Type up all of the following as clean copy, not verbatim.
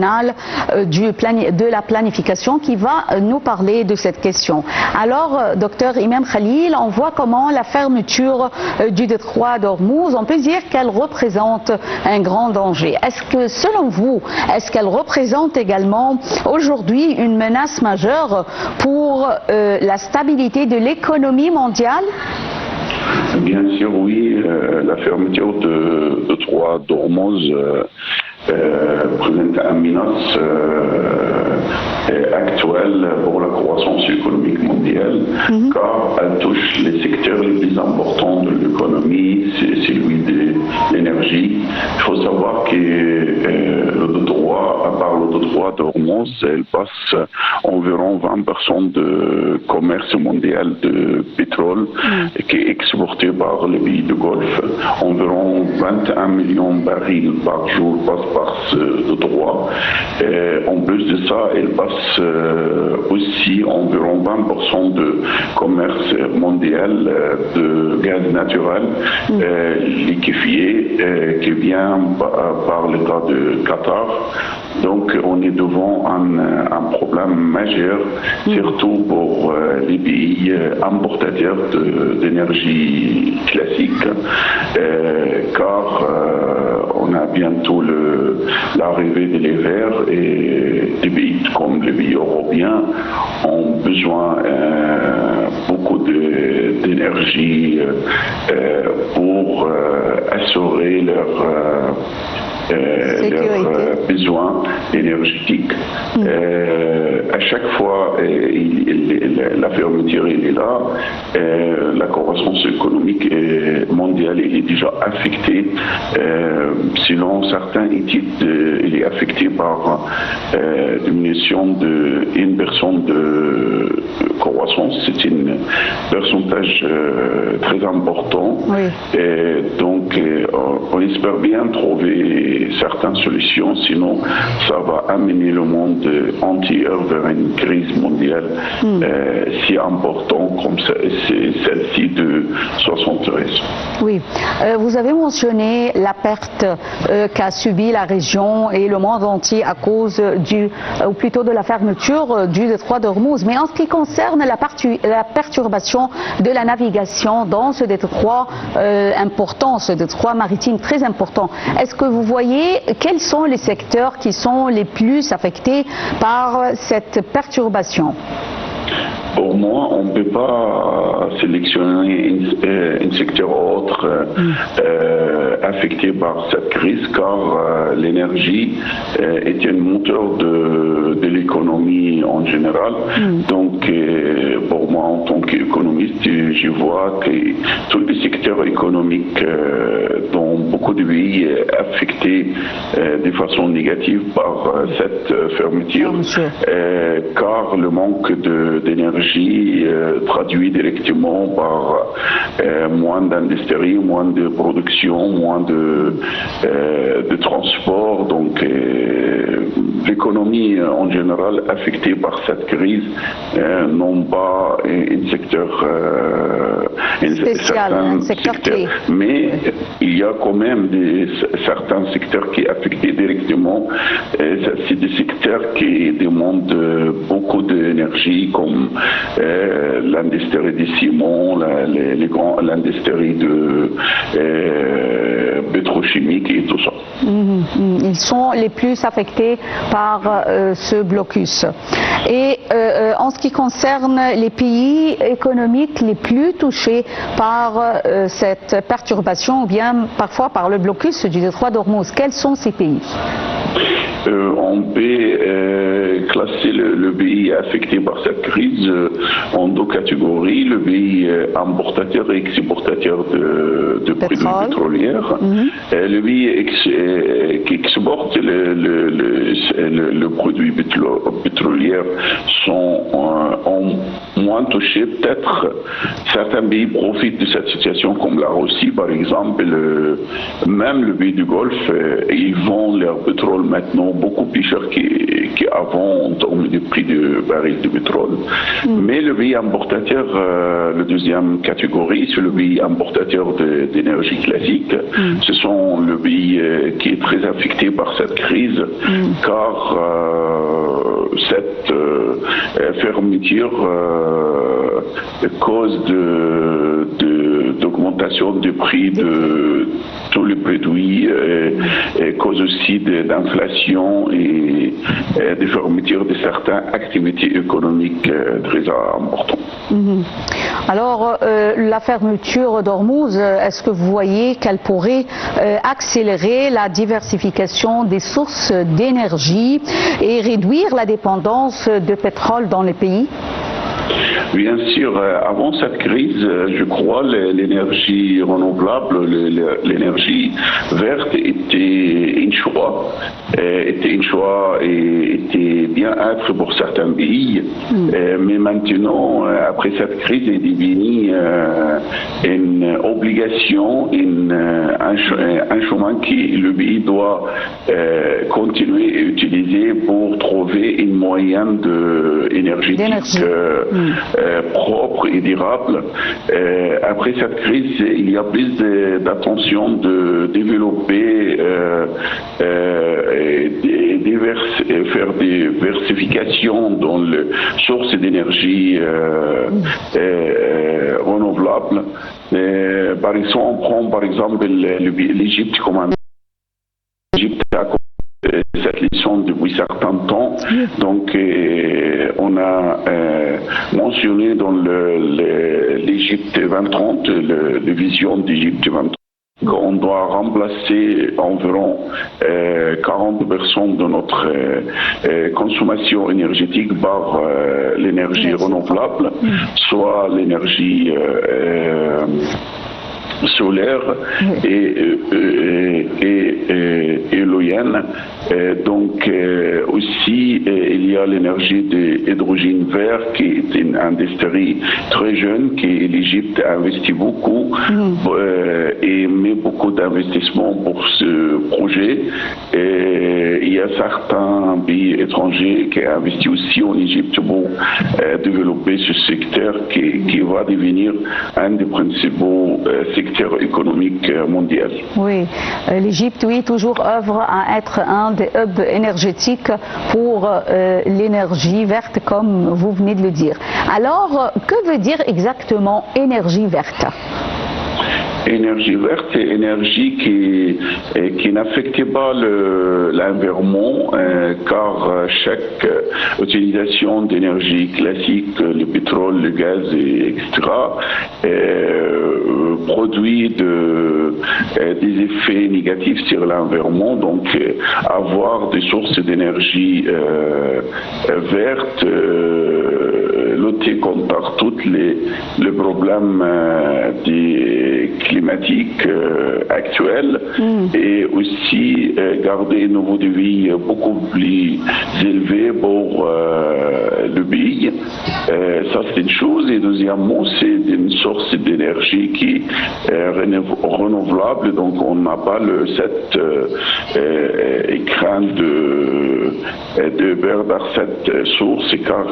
national de la planification qui va nous parler de cette question. Alors, docteur Imam Khalil, on voit comment la fermeture du détroit d'Ormuz, on peut dire qu'elle représente un grand danger. Est-ce que, selon vous, est-ce qu'elle représente également aujourd'hui une menace majeure pour la stabilité de l'économie mondiale? Bien sûr, oui. La fermeture de détroit d'Ormuz présente une menace actuelle pour la croissance économique mondiale, car elle touche les secteurs les plus importants de l'économie, c'est celui de l'énergie. Il faut savoir que le détroit, à part le détroit d'Ormuz, elle passe environ 20% de commerce mondial de pétrole qui est exporté par les pays du Golfe. Environ 21 millions de barils par jour passent par ce détroit. En plus de ça, elle passe aussi environ 20% de commerce mondial de gaz naturel liquéfié qui vient par l'État de Qatar. Donc on est devant un problème majeur, surtout pour les pays importateurs d'énergie classique, car on a bientôt l'arrivée de l'hiver et des pays comme les pays européens ont besoin beaucoup d'énergie pour assurer leurs besoins énergétiques. À chaque fois, la fermeture est là, la croissance économique mondiale est déjà affectée. Selon certaines études, elle est affectée par diminution de 1% de croissance. C'est un pourcentage très important. Oui. Donc, on espère bien trouver certaines solutions, sinon ça va amener le monde entier vers une crise mondiale si importante comme celle-ci de 73. Oui, vous avez mentionné la perte qu'a subie la région et le monde entier à cause ou plutôt de la fermeture du détroit d'Ormuz. Mais en ce qui concerne la perturbation de la navigation dans ce détroit important, ce détroit maritime très important, est-ce que vous voyez quels sont les secteurs qui sont les plus affectés par cette perturbation? Pour moi, on ne peut pas sélectionner un secteur autre affecté par cette crise, car l'énergie est un moteur de l'économie en général. Donc, pour moi, en tant qu'économiste, je vois que tous les secteurs économiques dans beaucoup de pays affectés de façon négative par cette fermeture, car le manque d'énergie traduit directement par moins d'industrie, moins de production, moins de transport. Donc l'économie en général affectée par cette crise non pas un secteur spécial, un secteur clé. Mais il y a quand même certains secteurs qui sont affectés directement. C'est des secteurs qui demandent beaucoup d'énergie, comme l'industrie du ciment, l'industrie de pétrochimique et tout ça. Ils sont les plus affectés par ce blocus. Et en ce qui concerne les pays économiques les plus touchés par cette perturbation ou bien parfois par le blocus du détroit d'Ormuz, quels sont ces pays? On peut classer le pays affecté par cette crise en deux catégories, le pays importateur et exportateur de produits pétroliers. Le pays qui exporte le produit pétrolier sont moins touchés. Peut-être certains pays profitent de cette situation, comme la Russie par exemple. Même le pays du Golfe, ils vendent leur pétrole maintenant beaucoup plus cher qu'avant en termes de prix du baril de pétrole. Mais le pays importateur, la deuxième catégorie, c'est le pays importateur d'énergie classique. Ce sont le pays qui est très affecté par cette crise, car cette fermeture cause d'augmentation du prix de tous les produits, et cause aussi d'inflation et de fermeture de certaines activités économiques très importantes. Alors, la fermeture d'Ormuz, est-ce que vous voyez qu'elle pourrait accélérer la diversification des sources d'énergie et réduire la dépendance de pétrole dans le pays? Bien sûr, avant cette crise, je crois l'énergie renouvelable, l'énergie verte était un choix et était bien-être pour certains pays. Mais maintenant, après cette crise, il est devenu une obligation, un chemin que le pays doit continuer à utiliser pour trouver un moyen énergétique propre et durable. Après cette crise, il y a plus d'attention de développer faire des diversifications dans les sources d'énergie renouvelables. Par exemple, on prend par exemple l'Égypte comme un L'Égypte a cette leçon depuis certains temps. Donc, on a mentionné dans l'Égypte 2030, la vision d'Égypte 2030, qu'on doit remplacer environ 40% de notre consommation énergétique par l'énergie renouvelable, soit l'énergie solaire et éolienne. Donc aussi il y a l'énergie d'hydrogène vert qui est une industrie très jeune que l'Égypte a investi beaucoup et met beaucoup d'investissements pour ce projet. Et il y a certains pays étrangers qui ont investi aussi en Égypte pour développer ce secteur qui va devenir un des principaux secteurs économiques mondiaux. Oui, l'Égypte, oui, toujours œuvre à être un des hubs énergétiques pour l'énergie verte, comme vous venez de le dire. Alors, que veut dire exactement énergie verte ? Énergie verte, c'est énergie qui n'affecte pas l'environnement, car chaque utilisation d'énergie classique, le pétrole, le gaz, etc., produit des effets négatifs sur l'environnement. Donc, avoir des sources d'énergie vertes, lutter contre tous les problèmes climatiques actuels et aussi garder un niveau de vie beaucoup plus élevé pour le pays. Ça, c'est une chose. Et deuxièmement, c'est une source d'énergie qui est renouvelable. Donc, on n'a pas cette crainte de perdre cette source car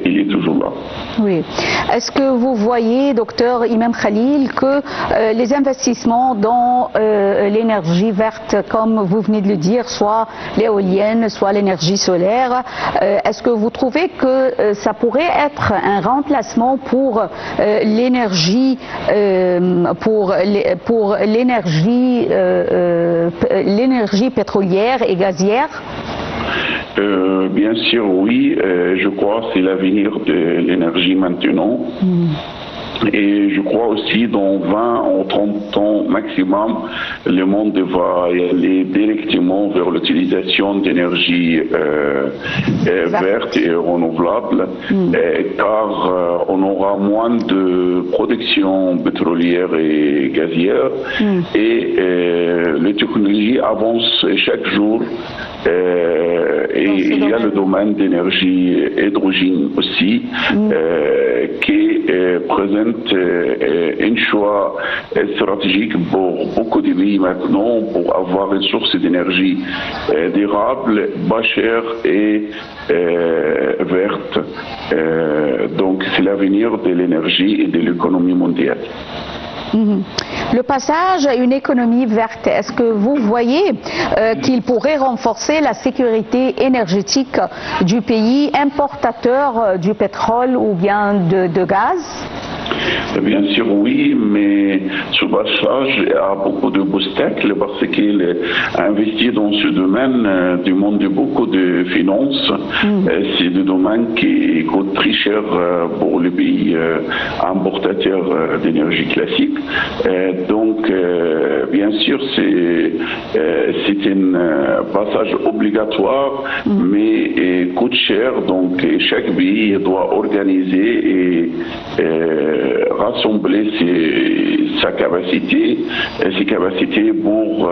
il est toujours là. Oui. Est-ce que vous voyez, docteur Imam Khalil, que les investissements dans l'énergie verte, comme vous venez de le dire, soit l'éolienne, soit l'énergie solaire, est-ce que vous trouvez que ça pourrait être un remplacement pour l'énergie l'énergie pétrolière et gazière? Bien sûr, oui. Je crois que c'est l'avenir de l'énergie maintenant. Et je crois aussi dans 20 ou 30 ans maximum, le monde va y aller directement vers l'utilisation d'énergie verte et renouvelable, car on aura moins de production pétrolière et gazière et les technologies avancent chaque jour. Et il y a le domaine d'énergie hydrogène aussi, qui présente un choix stratégique pour beaucoup de pays maintenant pour avoir une source d'énergie durable, pas chère et verte. Donc c'est l'avenir de l'énergie et de l'économie mondiale. Le passage à une économie verte, est-ce que vous voyez qu'il pourrait renforcer la sécurité énergétique du pays importateur du pétrole ou bien de gaz? Bien sûr, oui, mais ce passage a beaucoup de obstacles parce qu'il a investi dans ce domaine, demande beaucoup de finances. C'est des domaines qui coûtent très cher pour les pays importateurs d'énergie classique. Donc, bien sûr, c'est un passage obligatoire, mais coûte cher. Donc, chaque pays doit organiser et rassembler ses capacités pour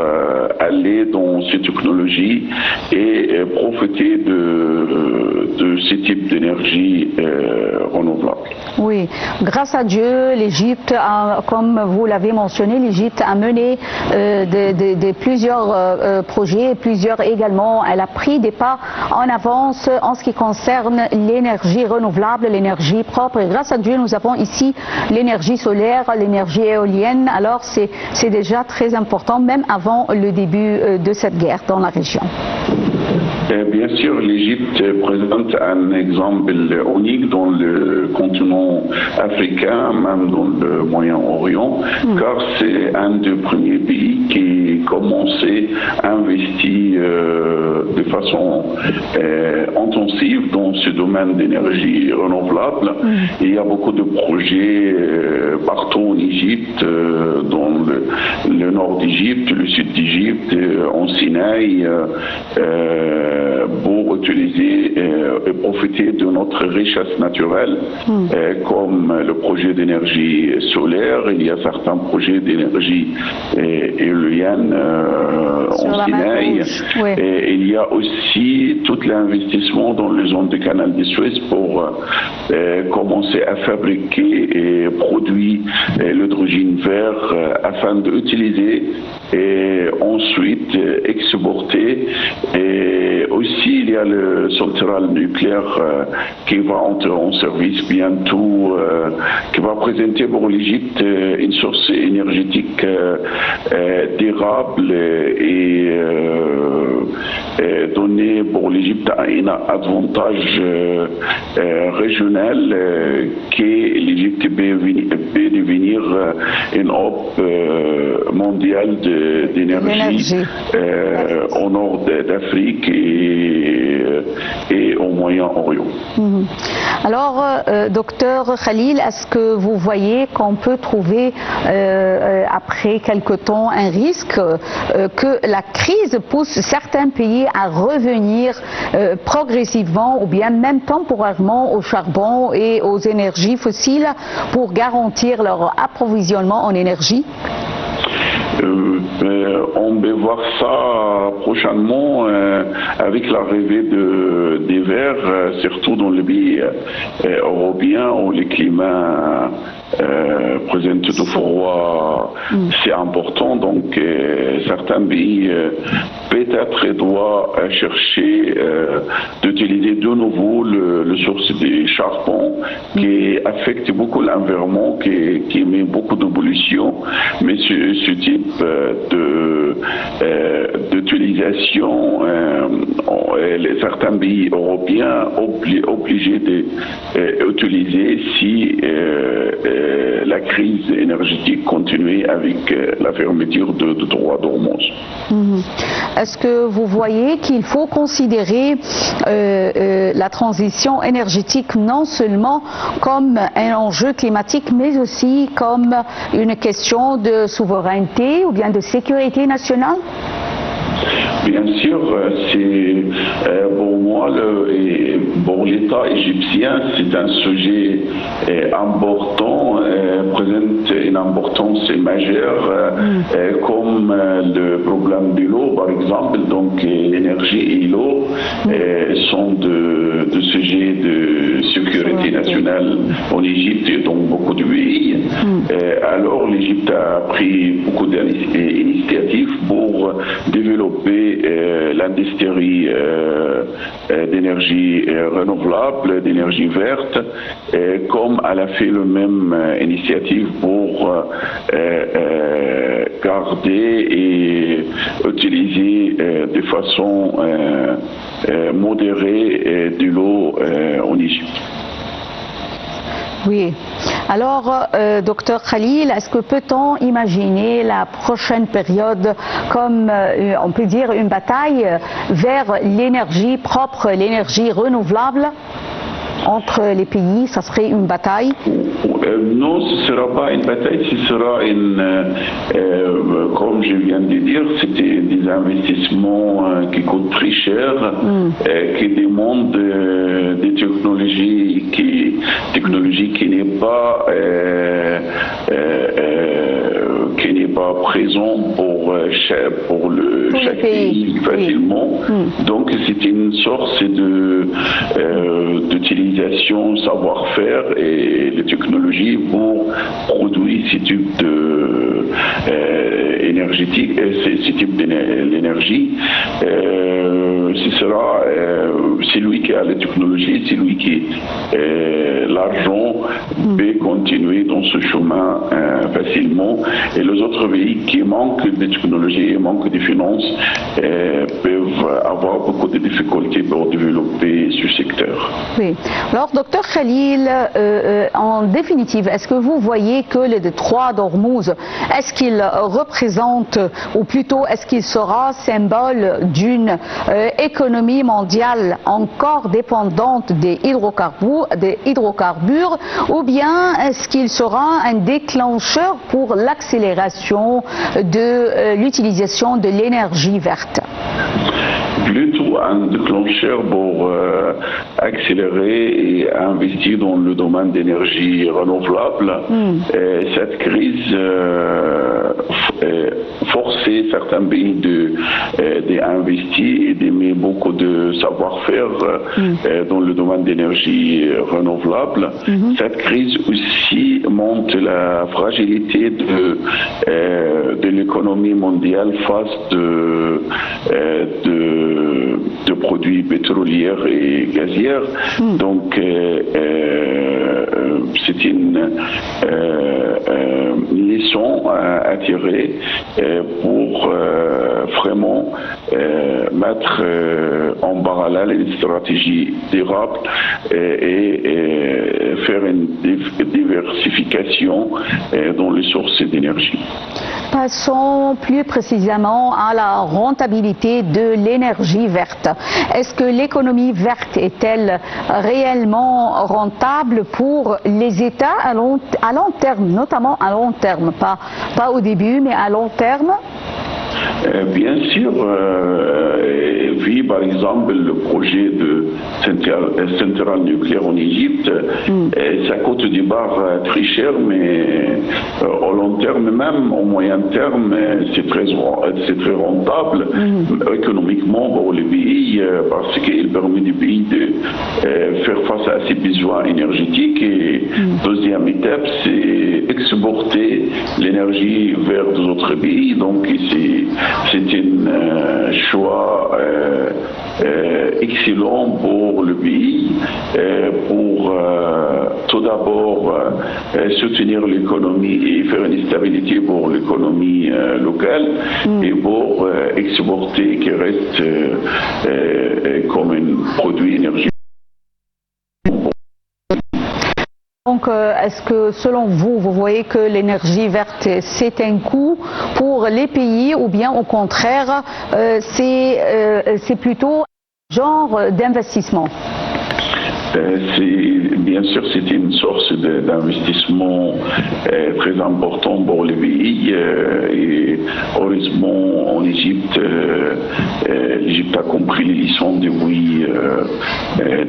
aller dans ces technologies et profiter de ce type d'énergie renouvelable. Oui, grâce à Dieu, l'Égypte, comme vous l'avez mentionné, l'Égypte a mené plusieurs projets, plusieurs également. Elle a pris des pas en avance en ce qui concerne l'énergie renouvelable, l'énergie propre. Et grâce à Dieu, nous avons ici l'énergie solaire, l'énergie éolienne. Alors c'est déjà très important, même avant le début de cette guerre dans la région. Bien sûr, l'Égypte présente un exemple unique dans le continent africain, même dans le Moyen-Orient, car c'est un des premiers pays qui commençait à investir de façon intensive dans ce domaine d'énergie renouvelable. Il y a beaucoup de projets partout en Égypte, dans le nord d'Égypte, le sud d'Égypte, en Sinaï, pour utiliser et profiter de notre richesse naturelle, comme le projet d'énergie solaire. Il y a certains projets d'énergie éolienne en Sinaï. Et il y a aussi tout l'investissement dans les zones du canal de Suez pour commencer à fabriquer et produire l'hydrogène vert afin d'utiliser et ensuite exporter. Et aussi, il y a le central nucléaire qui va entrer en service bientôt, qui va présenter pour l'Égypte une source énergétique durable et donner pour l'Égypte un avantage régional que l'Égypte peut devenir une hub mondiale d'énergie au nord d'Afrique et au Moyen-Orient. Alors, docteur Khalil, est-ce que vous voyez qu'on peut trouver, après quelque temps, un risque que la crise pousse certains pays à revenir progressivement ou bien même temporairement au charbon et aux énergies fossiles pour garantir leur approvisionnement en énergie? On peut voir ça prochainement avec l'arrivée des verts, surtout dans les pays européens où le climat présente de froid, c'est important. Donc certains pays peut-être doivent chercher d'utiliser de nouveau le source du charbon qui affecte beaucoup l'environnement, qui met beaucoup de pollution. Mais ce type d'utilisation, certains pays européens obligés d'utiliser si la crise énergétique continue avec la fermeture de droits d'Ormuz. Est-ce que vous voyez qu'il faut considérer la transition énergétique non seulement comme un enjeu climatique, mais aussi comme une question de souveraineté ou bien de sécurité nationale? Bien sûr, c'est pour moi et pour pour l'État égyptien, c'est un sujet important, présente une importance majeure, comme le problème de l'eau, par exemple. Donc, l'énergie et l'eau sont de sujets de sécurité nationale en Égypte et dans beaucoup de pays. Alors, l'Égypte a pris beaucoup d'initiatives pour développer l'industrie d'énergie renouvelable, d'énergie verte, comme elle a fait la même initiative pour garder et utiliser de façon modérée de l'eau en Égypte. Oui. Alors, docteur Khalil, est-ce que peut-on imaginer la prochaine période comme, on peut dire, une bataille vers l'énergie propre, l'énergie renouvelable entre les pays? Ça serait une bataille? Non, ce ne sera pas une bataille, ce sera comme je viens de dire, c'était des investissements qui coûtent très cher, qui demandent des technologies qui n'est pas présent pour chaque pays facilement. Donc c'est une sorte d'utilisation savoir-faire et les technologies pour produire ce type de énergétique, ce type d'énergie. Ce sera celui qui a la technologie, celui qui l'argent peut continuer dans ce chemin facilement, et les autres pays qui manquent de technologie et manquent de finances peuvent avoir beaucoup de difficultés pour développer ce secteur. Oui. Alors, docteur Khalil, en définitive, est-ce que vous voyez que le détroit d'Ormuz, est-ce qu'il représente, ou plutôt est-ce qu'il sera symbole d'une économie mondiale encore dépendante des hydrocarbures, ou bien est-ce qu'il sera un déclencheur pour l'accélération de l'utilisation de l'énergie verte? Plutôt un déclencheur pour accélérer et investir dans le domaine d'énergie renouvelable. Cette crise forçait certains pays d'investir et d'aimer beaucoup de savoir-faire dans le domaine d'énergie renouvelable. Cette crise aussi montre la fragilité de l'économie mondiale face de produits pétroliers et gaziers. Donc, c'est une leçon à tirer pour vraiment mettre en parallèle une stratégie durable et faire une diversification dans les sources d'énergie. Passons plus précisément à la rentabilité de l'énergie verte. Est-ce que l'économie verte est-elle réellement rentable pour les États à long terme, notamment à long terme, pas au début, mais à long terme? Bien sûr, vu par exemple le projet de centrale nucléaire en Égypte, ça coûte du bar très cher, mais au long terme même, au moyen terme, c'est très rentable économiquement pour les pays parce qu'il permet des pays de faire face à ses besoins énergétiques. Et deuxième étape, c'est exporter l'énergie vers d'autres pays. Donc c'est un choix excellent pour le pays, pour tout d'abord soutenir l'économie et faire une stabilité pour l'économie locale et pour exporter qui reste comme un produit énergétique. Donc, est-ce que selon vous, vous voyez que l'énergie verte, c'est un coût pour les pays ou bien au contraire, c'est plutôt un genre d'investissement? Bien sûr, c'est une source d'investissement très important pour le pays. Et heureusement, en Égypte, l'Égypte a compris les leçons depuis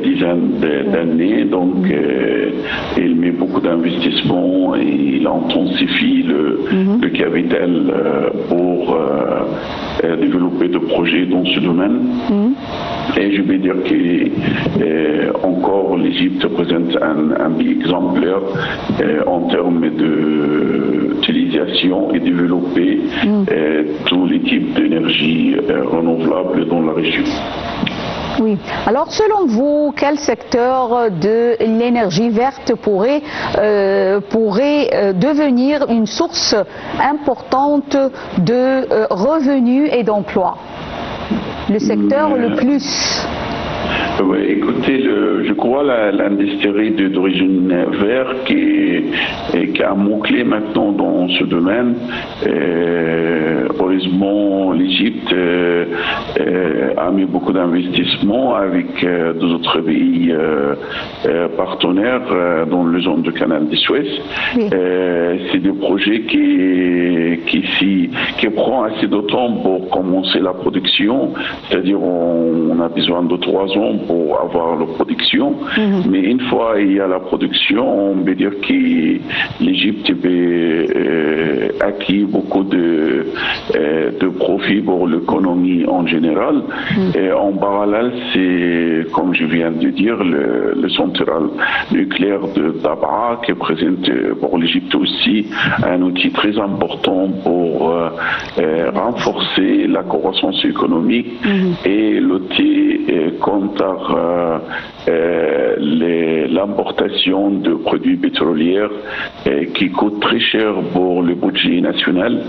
dizaines d'années. Donc, il met beaucoup d'investissements et il intensifie le capital pour développer des projets dans ce domaine. Et je vais dire que encore l'Égypte présente un pays exemplaire en termes d'utilisation et développer tous les types d'énergie renouvelables dans la région. Oui. Alors, selon vous, quel secteur de l'énergie verte pourrait devenir une source importante de revenus et d'emplois? Le secteur le plus? Oui, écoutez, je crois l'industrie d'origine verte qui a un mot-clé maintenant dans ce domaine. Heureusement, l'Égypte a mis beaucoup d'investissements avec d'autres pays partenaires dans la zone du canal de Suez. Oui. C'est des projets qui prend assez de temps pour commencer la production, c'est-à-dire on a besoin de 3 ans pour avoir la production, mais une fois il y a la production, on peut dire que l'Égypte a acquis beaucoup de profits pour l'économie en général. Et en parallèle, c'est, comme je viens de dire, le central nucléaire de Dabra qui présente pour l'Égypte aussi un outil très important pour renforcer la croissance économique et lutter contre l'importation de produits pétroliers qui coûtent très cher pour le budget national.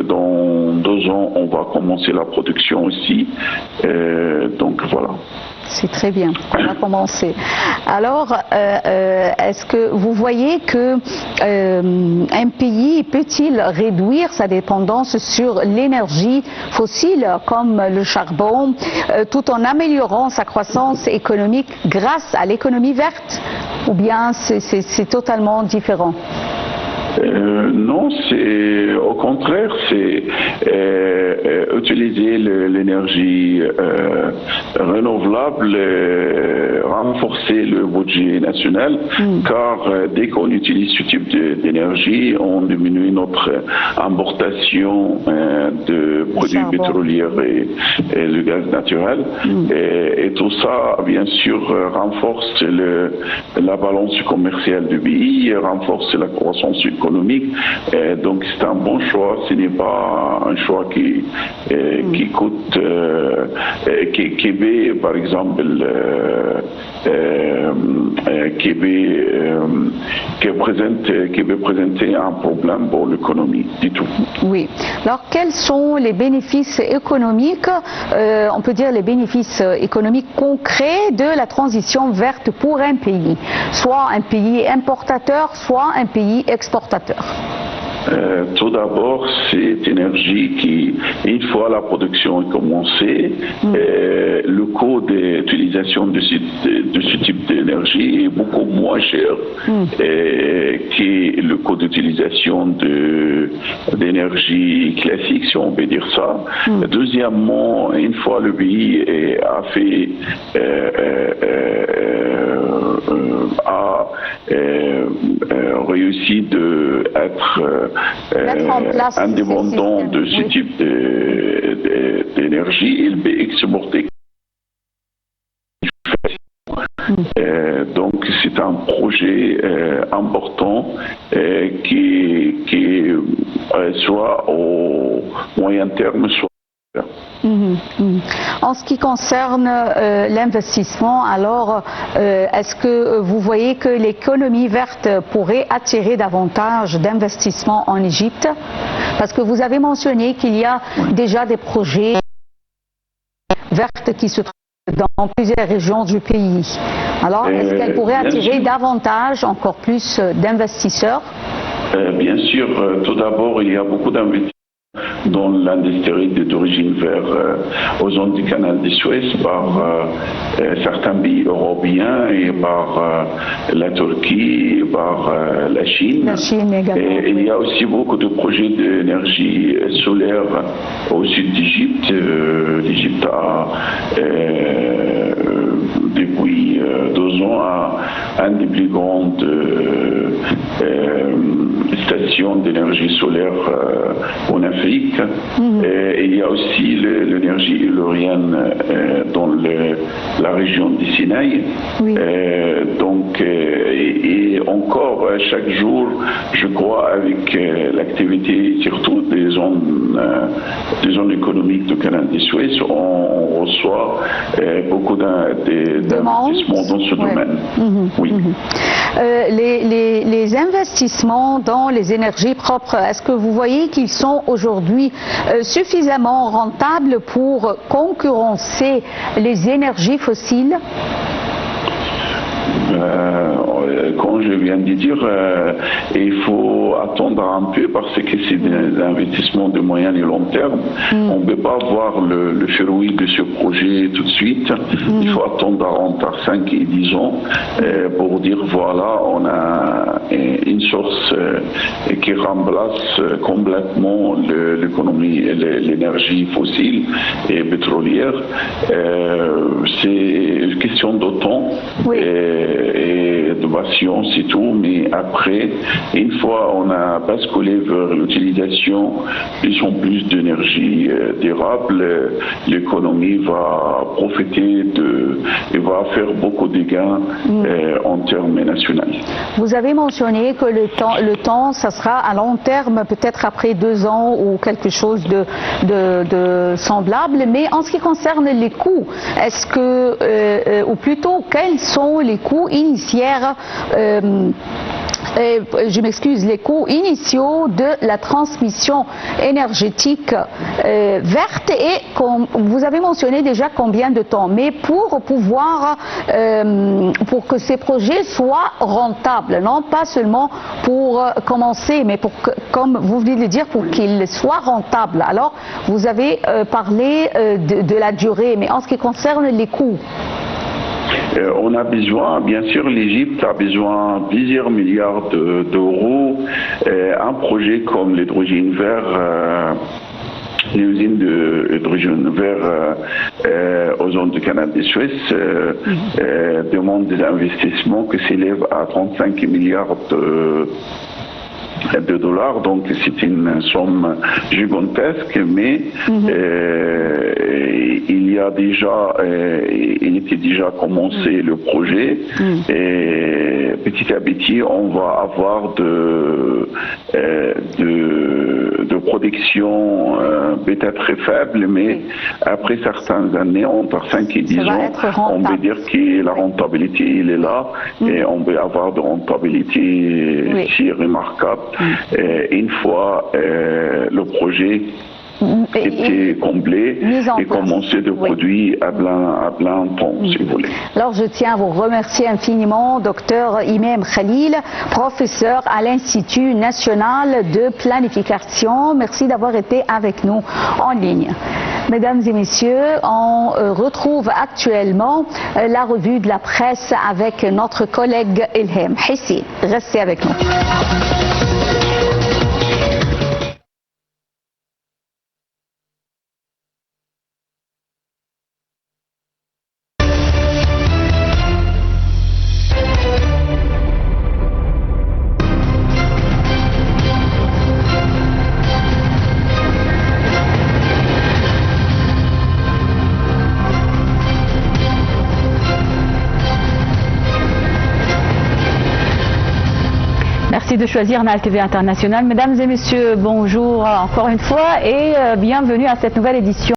Dans 2 ans, on va commencer la production aussi. Donc voilà. C'est très bien, on va commencer. Alors, est-ce que vous voyez que un pays peut-il réduire sa dépendance sur l'énergie fossile comme le charbon, tout en améliorant sa croissance économique grâce à l'économie verte, ou bien c'est totalement différent? Non, c'est au contraire, c'est utiliser l'énergie renouvelable, renforcer le budget national, car dès qu'on utilise ce type d'énergie, on diminue notre importation de produits pétroliers et le gaz naturel. Et tout ça, bien sûr, renforce la balance commerciale du pays, renforce la croissance économique. Donc c'est un bon choix, ce n'est pas un choix qui coûte, Québec par exemple, Québec présentait un problème pour l'économie du tout. Oui. Alors quels sont les bénéfices économiques, on peut dire les bénéfices économiques concrets de la transition verte pour un pays, soit un pays importateur, soit un pays exportateur? Tout d'abord, c'est énergie qui, une fois la production est commencée, le coût d'utilisation de ce type d'énergie est beaucoup moins cher que le coût d'utilisation d'énergie classique, si on peut dire ça. Deuxièmement, une fois le pays a fait réussi d'être indépendant de ce type d'énergie, il peut exporter. Donc c'est un projet important qui soit au moyen terme, soit En ce qui concerne l'investissement, alors est-ce que vous voyez que l'économie verte pourrait attirer davantage d'investissements en Égypte? Parce que vous avez mentionné qu'il y a déjà des projets verts qui se trouvent dans plusieurs régions du pays. Alors, est-ce qu'elle pourrait attirer davantage, encore plus d'investisseurs? Bien sûr, tout d'abord, il y a beaucoup d'investisseurs dans l'industrie d'origine verte aux zones du canal de Suez par certains pays européens et par la Turquie et par la Chine. La Chine également. Et il y a aussi beaucoup de projets d'énergie solaire au sud d'Égypte. L'Égypte a depuis 2 ans une des plus grandes stations d'énergie solaire en Afrique. Et il y a aussi l'énergie illyrienne dans la région du Sinaï. Oui. Donc, et encore chaque jour, je crois, avec l'activité surtout des zones économiques du canal de Suez, on reçoit beaucoup d'investissements dans ce domaine. Oui. Les investissements dans les énergies propres, est-ce que vous voyez qu'ils sont aujourd'hui suffisamment rentables pour concurrencer les énergies fossiles? Comme je viens de dire, il faut attendre un peu parce que c'est des investissements de moyen et long terme. On ne peut pas voir le fruit de ce projet tout de suite. Il faut attendre entre 5 et 10 ans pour dire voilà, on a une source qui remplace complètement l'économie, l'énergie fossile et pétrolière. C'est une question de temps. Oui. Et de patience et tout, mais après, une fois on a basculé vers l'utilisation de plus en plus d'énergie durable, l'économie va profiter et va faire beaucoup de gains en termes nationaux. Vous avez mentionné que le temps, ça sera à long terme, peut-être après 2 ans ou quelque chose de semblable, mais en ce qui concerne les coûts, est-ce que, ou plutôt, quels sont les coûts initiaires, je m'excuse, les coûts initiaux de la transmission énergétique verte, et vous avez mentionné déjà combien de temps, mais pour pouvoir, pour que ces projets soient rentables, non pas seulement pour commencer, mais pour que, comme vous venez de le dire, pour qu'ils soient rentables. Alors, vous avez parlé de la durée, mais en ce qui concerne les coûts. On a besoin, bien sûr, l'Égypte a besoin de plusieurs milliards d'euros. Un projet comme l'hydrogène vert, l'usine d'hydrogène vert aux zones du canal de Suez demande des investissements qui s'élèvent à 35 milliards de dollars, donc c'est une somme gigantesque, mais il était déjà commencé le projet, et petit à petit on va avoir de production peut-être très faible, mais après certaines années, entre 5 et 10 ans, on peut dire que la rentabilité elle est là, et on peut avoir de rentabilité si remarquable. Une fois le projet était comblé et commencer de produire à plein temps, si vous voulez. Alors je tiens à vous remercier infiniment, docteur Imam Khalil, professeur à l'Institut national de planification. Merci d'avoir été avec nous en ligne. Mesdames et messieurs, on retrouve actuellement la revue de la presse avec notre collègue Ilham Hissine. Restez avec nous. Merci de choisir Nal TV International. Mesdames et messieurs, bonjour encore une fois et bienvenue à cette nouvelle édition.